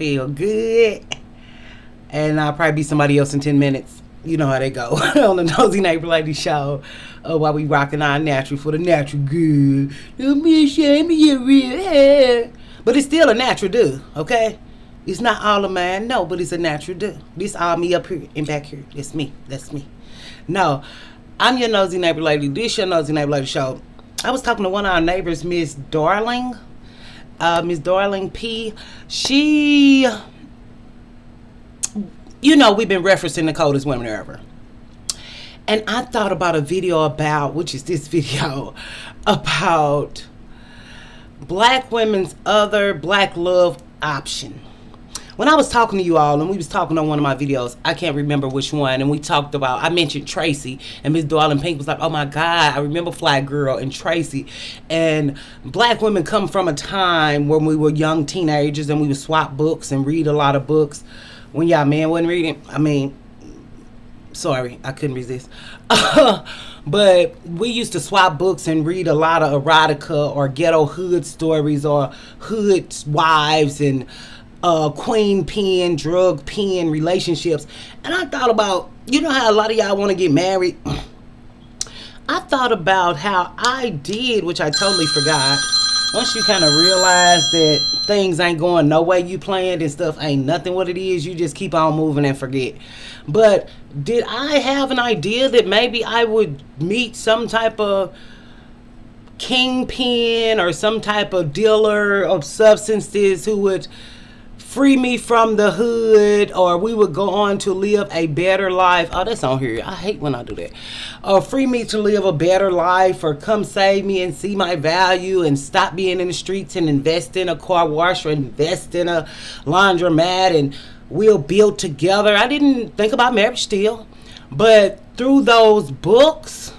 feel good. And I'll probably be somebody else in 10 minutes. You know how they go on the Nosy Neighbor Lady show. While we rocking our natural for the natural good. Don't be ashamed of your real hair. But it's still a natural do, okay? It's not all of mine, no, but it's a natural do. This all me up here and back here. That's me. That's me. No, I'm your Nosy Neighbor Lady. This your Nosy Neighbor Lady show. I was talking to one of our neighbors, Miss Darling. Miss Darling P. She... You know, we've been referencing the coldest women ever. And I thought about a video about, which is this video, about black women's other black love option. When I was talking to you all, and we was talking on one of my videos, I can't remember which one, and we talked about, I mentioned Tracy, and Miss Darling Pink was like, oh my God, I remember Fly Girl and Tracy. And black women come from a time when we were young teenagers and we would swap books and read a lot of books. When y'all men wasn't reading, I mean, sorry, I couldn't resist. But we used to swap books and read a lot of erotica or ghetto hood stories or hood wives and queen pen, drug pen relationships. And I thought about, you know how a lot of y'all want to get married? I thought about how I did, which I totally forgot. Once you kind of realize that things ain't going no way you planned and stuff ain't nothing what it is, you just keep on moving and forget. But did I have an idea that maybe I would meet some type of kingpin or some type of dealer of substances who would free me from the hood, or we would go on to live a better life? Oh, that's on here. I hate when I do that. Or free me to live a better life, or come save me and see my value and stop being in the streets and invest in a car wash or invest in a laundromat and we'll build together. I didn't think about marriage still, but through those books,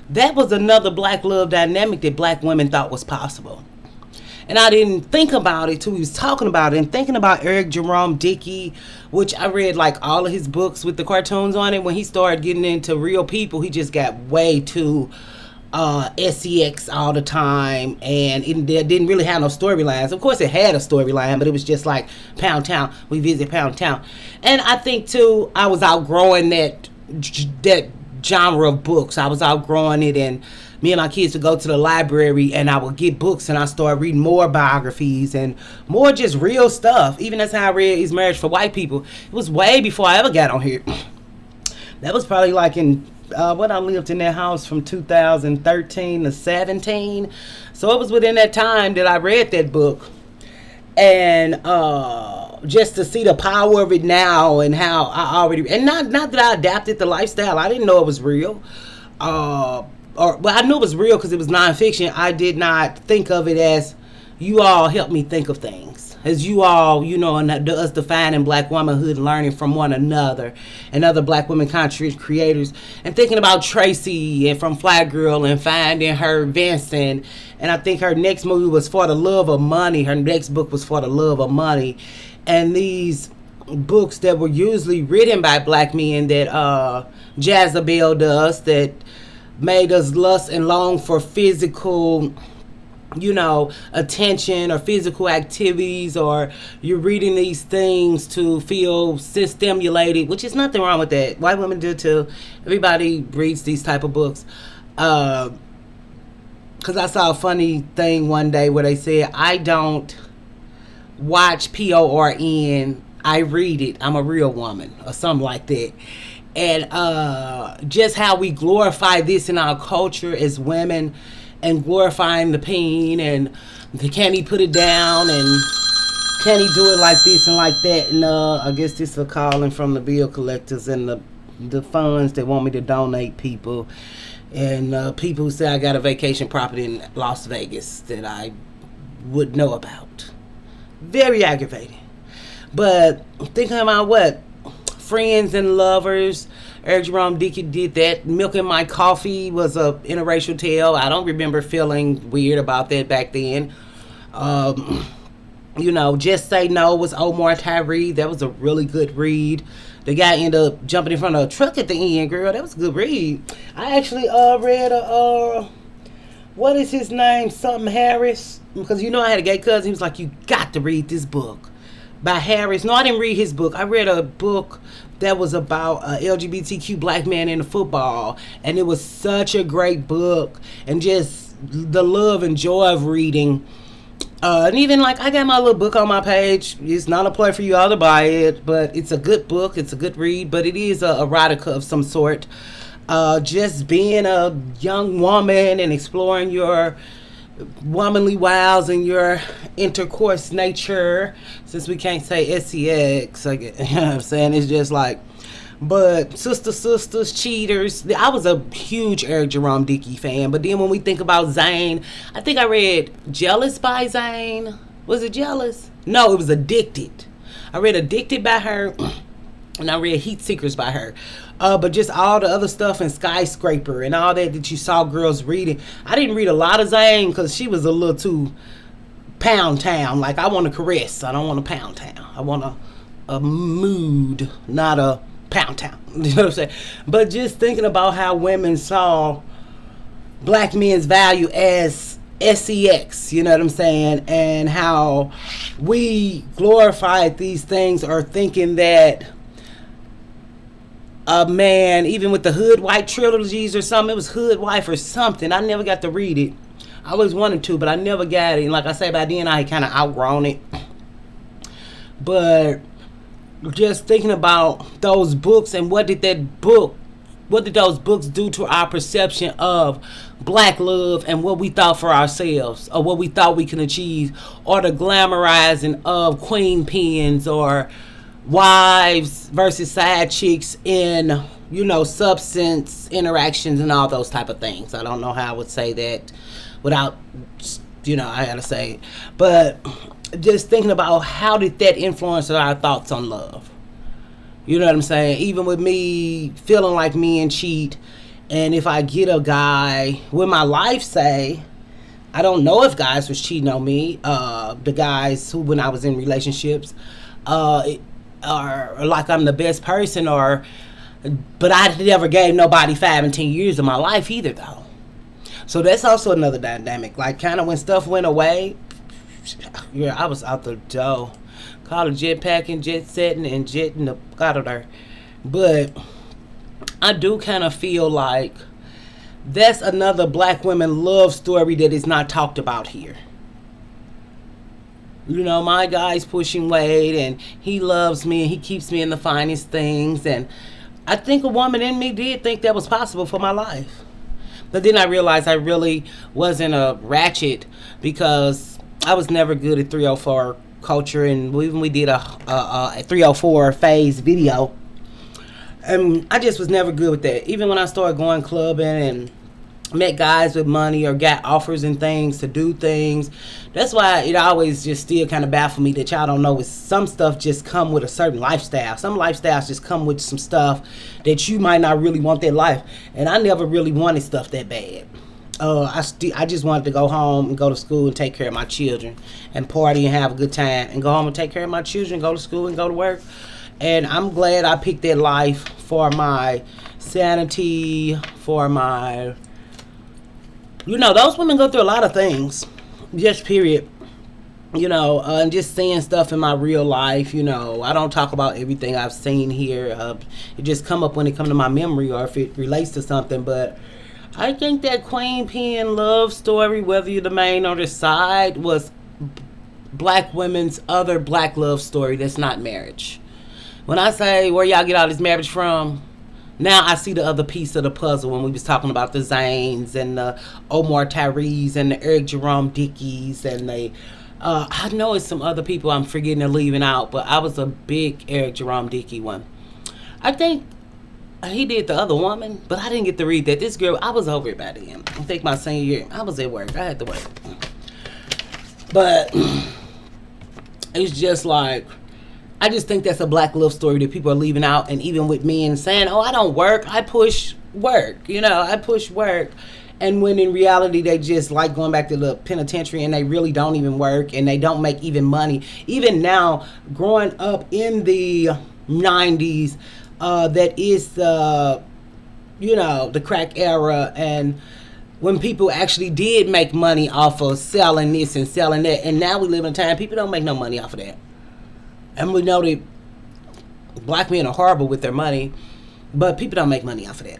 that was another black love dynamic that black women thought was possible. And I didn't think about it till we was talking about it and thinking about Eric Jerome Dickey, which I read like all of his books with the cartoons on it. When he started getting into real people, he just got way too sex all the time, and it didn't really have no storylines. Of course it had a storyline, but it was just like Pound Town, we visit Pound Town. And I think too, I was outgrowing that genre of books. I was outgrowing it, and me and my kids would go to the library and I would get books and I started reading more biographies and more just real stuff. Even that's how I read Is Marriage for White People. It was way before I ever got on here. That was probably like in when I lived in that house from 2013 to 17. So it was within that time that I read that book. And just to see the power of it now and how I already, and not that I adapted the lifestyle. I didn't know it was real. But I knew it was real because it was nonfiction. I did not think of it as you all helped me think of things. As you all, you know, and us defining black womanhood, learning from one another and other black women content creators, and thinking about Tracy and from Fly Girl and finding her Vincent. And I think her next movie was For the Love of Money. Her next book was For the Love of Money. And these books that were usually written by black men that Jezebel does, that made us lust and long for physical, you know, attention or physical activities, or you're reading these things to feel stimulated, which is nothing wrong with that. White women do too. Everybody reads these type of books. Because I saw a funny thing one day where they said, I don't watch PORN, I read it. I'm a real woman, or something like that. And just how we glorify this in our culture as women, and glorifying the pain, and can he put it down, and can he do it like this and like that. And I guess this is a calling from the bill collectors and the funds that want me to donate people, and people who say I got a vacation property in Las Vegas that I would know about. Very aggravating. But thinking about what? Friends and Lovers. Eric Jerome Dickey did that. Milk in My Coffee was a interracial tale. I don't remember feeling weird about that back then. You know, Just Say No was Omar Tyree. That was a really good read. The guy ended up jumping in front of a truck at the end, girl. That was a good read. I actually read what is his name? Something Harris. Because you know I had a gay cousin. He was like, you got to read this book. by Harris. No, I didn't read his book. I read a book that was about a LGBTQ black man in football, and it was such a great book, and just the love and joy of reading. And even like I got my little book on my page. It's not a play for you all to buy it, but it's a good book. It's a good read, but it is a erotica of some sort. Just being a young woman and exploring your womanly wiles and your intercourse nature, since we can't say sex, like, you know what I'm saying, it's just like, but sisters, cheaters. I was a huge Eric Jerome Dickey fan, but then when we think about Zane, I think I read Jealous by Zane. Was it Jealous? No, it was Addicted. I read Addicted by her, and I read Heat Seekers by her. But just all the other stuff and Skyscraper and all that you saw girls reading. I didn't read a lot of Zane because she was a little too pound town. Like, I want to caress. I don't want a pound town. I want a mood, not a pound town. You know what I'm saying? But just thinking about how women saw black men's value as sex, you know what I'm saying? And how we glorified these things, or thinking that a man, even with the Hood Wife trilogies or something, it was Hood Wife or something. I never got to read it. I always wanted to, but I never got it. And like I say, by then I had kind of outgrown it. But just thinking about those books and what did those books do to our perception of black love and what we thought for ourselves, or what we thought we can achieve, or the glamorizing of queen pins or wives versus side chicks in, you know, substance interactions and all those type of things. I don't know how I would say that without, you know, I gotta say it. But just thinking about how did that influence our thoughts on love. You know what I'm saying? Even with me feeling like men cheat, and if I get a guy, with my life say, I don't know if guys was cheating on me, the guys who, when I was in relationships, or like I'm the best person, or, but I never gave nobody 5 and 10 years of my life either, though. So that's also another dynamic. Like, kind of when stuff went away, yeah, I was out the door. Call it jet packing, jet setting, and jetting the out of there. But I do kind of feel like that's another black women love story that is not talked about here. You know, my guy's pushing weight, and he loves me, and he keeps me in the finest things. And I think a woman in me did think that was possible for my life. But then I realized I really wasn't a ratchet, because I was never good at 304 culture. And even we did a 304 phase video, and I just was never good with that. Even when I started going clubbing and met guys with money or got offers and things to do things, that's why it always just still kind of baffled me that y'all don't know is some stuff just come with a certain lifestyle. Some lifestyles just come with some stuff that you might not really want that life. And I never really wanted stuff that bad. I just wanted to go home and go to school and take care of my children and party and have a good time, and go home and take care of my children, go to school and go to work. And I'm glad I picked that life for my sanity, for my, you know, those women go through a lot of things, just period. You know, and just seeing stuff in my real life, you know, I don't talk about everything I've seen here. It just come up when it come to my memory, or if it relates to something. But I think that Queen Pen love story, whether you're the main or the side, was black women's other black love story that's not marriage. When I say where y'all get all this marriage from, now I see the other piece of the puzzle when we was talking about the Zanes and the Omar Tyrese and the Eric Jerome Dickeys and the, I know it's some other people I'm forgetting or leaving out, but I was a big Eric Jerome Dickey one. I think he did the other woman, but I didn't get to read that. This girl, I was over it by then. I think my senior year, I was at work. I had to work. But it's just like, I just think that's a black love story that people are leaving out. And even with men saying, oh, I don't work, I push work. You know, I push work. And when in reality, they just like going back to the penitentiary, and they really don't even work, and they don't make even money. Even now, growing up in the 90s, that is the, you know, the crack era, and when people actually did make money off of selling this and selling that. And now we live in a time people don't make no money off of that. And we know that black men are horrible with their money, but people don't make money off of that.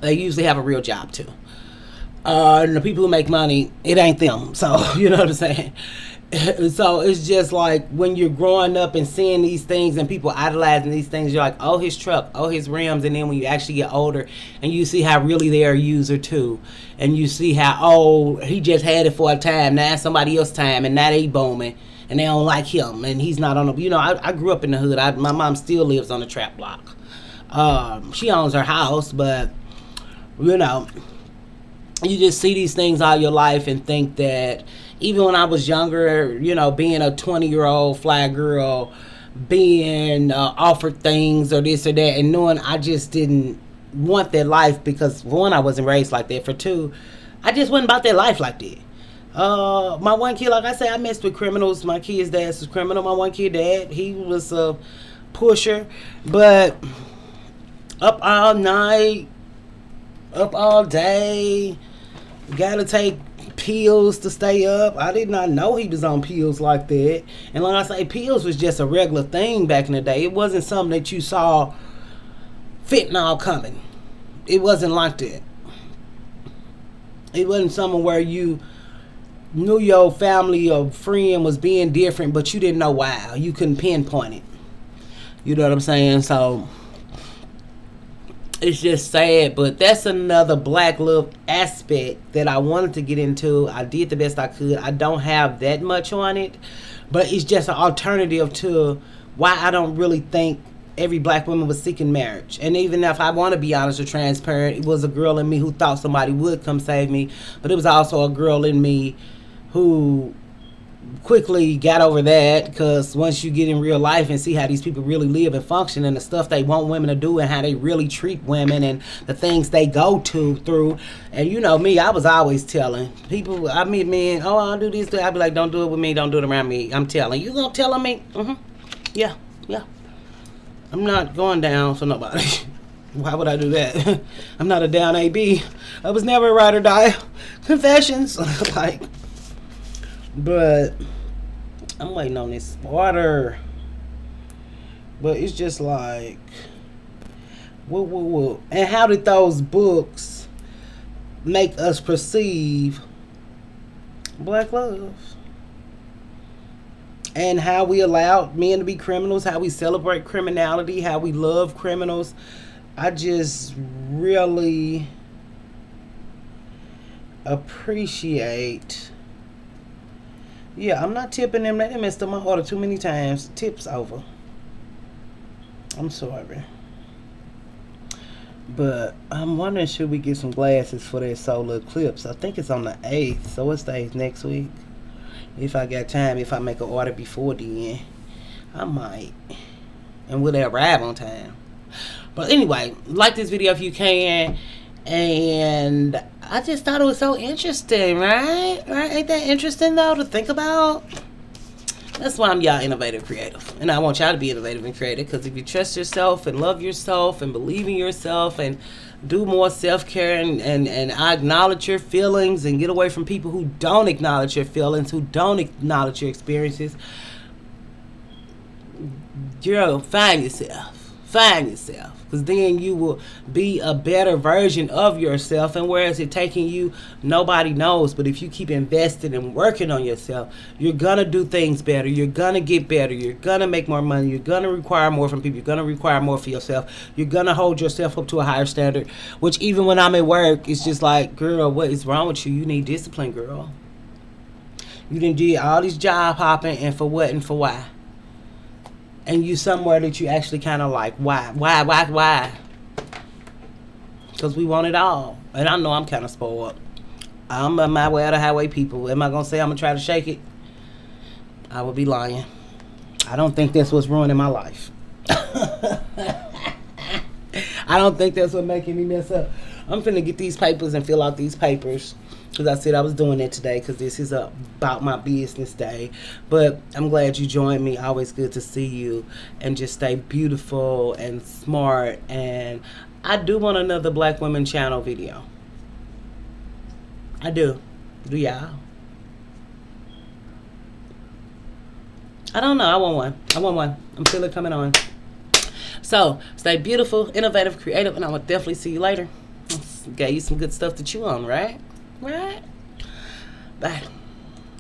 They usually have a real job too. And the people who make money, it ain't them. So, you know what I'm saying? So it's just like when you're growing up and seeing these things and people idolizing these things, you're like, oh, his truck, oh, his rims. And then when you actually get older and you see how really they're a user too. And you see how, oh, he just had it for a time. Now it's somebody else's time and now they booming. And they don't like him. And he's not on the, you know, I grew up in the hood. My mom still lives on the trap block. She owns her house, but, you know, you just see these things all your life and think that even when I was younger, you know, being a 20-year-old fly girl, being offered things or this or that, and knowing I just didn't want that life because, for one, I wasn't raised like that. For two, I just wasn't about that life like that. My one kid, like I said, I messed with criminals. My kid's dad was a criminal. My one kid dad, he was a pusher. But up all night, up all day, gotta take pills to stay up. I did not know he was on pills like that. And like I say, pills was just a regular thing back in the day. It wasn't something that you saw fentanyl coming. It wasn't like that. It wasn't something where you knew your family or friend was being different, but you didn't know why. You couldn't pinpoint it. You know what I'm saying? So it's just sad, but that's another black love aspect that I wanted to get into. I did the best I could. I don't have that much on it, but it's just an alternative to why I don't really think every black woman was seeking marriage. And even if I want to be honest or transparent, it was a girl in me who thought somebody would come save me, but it was also a girl in me who quickly got over that, because once you get in real life and see how these people really live and function and the stuff they want women to do and how they really treat women and the things they go to through, and you know me, I was always telling people, I meet men, oh, I'll do this, I'll be like, don't do it with me, don't do it around me. I'm telling you, gonna tell me? Yeah. I'm not going down for nobody. Why would I do that? I'm not a down AB. I was never a ride or die. Confessions. Like, but I'm waiting on this water. But it's just like, whoa. And how did those books make us perceive black love? And how we allow men to be criminals, how we celebrate criminality, how we love criminals. I just really appreciate. Yeah, I'm not tipping them. They messed up my order too many times. Tip's over. I'm sorry. But I'm wondering, should we get some glasses for that solar eclipse? I think it's on the 8th. So what's the 8th? Next week? If I got time, if I make an order before then, I might. And will they arrive on time? But anyway, like this video if you can. And I just thought it was so interesting, right? Ain't that interesting, though, to think about? That's why I'm y'all innovative creative. And I want y'all to be innovative and creative, because if you trust yourself and love yourself and believe in yourself and do more self-care and acknowledge your feelings and get away from people who don't acknowledge your feelings, who don't acknowledge your experiences, you'll find yourself. Because then you will be a better version of yourself. And where is it taking you? Nobody knows. But if you keep investing and working on yourself, you're going to do things better. You're going to get better. You're going to make more money. You're going to require more from people. You're going to require more for yourself. You're going to hold yourself up to a higher standard. Which even when I'm at work, it's just like, girl, what is wrong with you? You need discipline, girl. You done did all this job hopping, and for what and for why? And you somewhere that you actually kind of like, why? Because we want it all. And I know I'm kind of spoiled. I'm on my way out of highway, people. Am I going to say I'm going to try to shake it? I would be lying. I don't think that's what's ruining my life. I don't think that's what's making me mess up. I'm finna get these papers and fill out these papers. Because I said I was doing it today, because this is about my business day. But I'm glad you joined me. Always good to see you. And just stay beautiful and smart. And I do want another Black Women channel video. I do. Do y'all? I don't know. I want one. I want one. I'm feeling coming on. So, stay beautiful, innovative, creative, and I will definitely see you later. Gave you some good stuff to chew on, right? Right? Bye.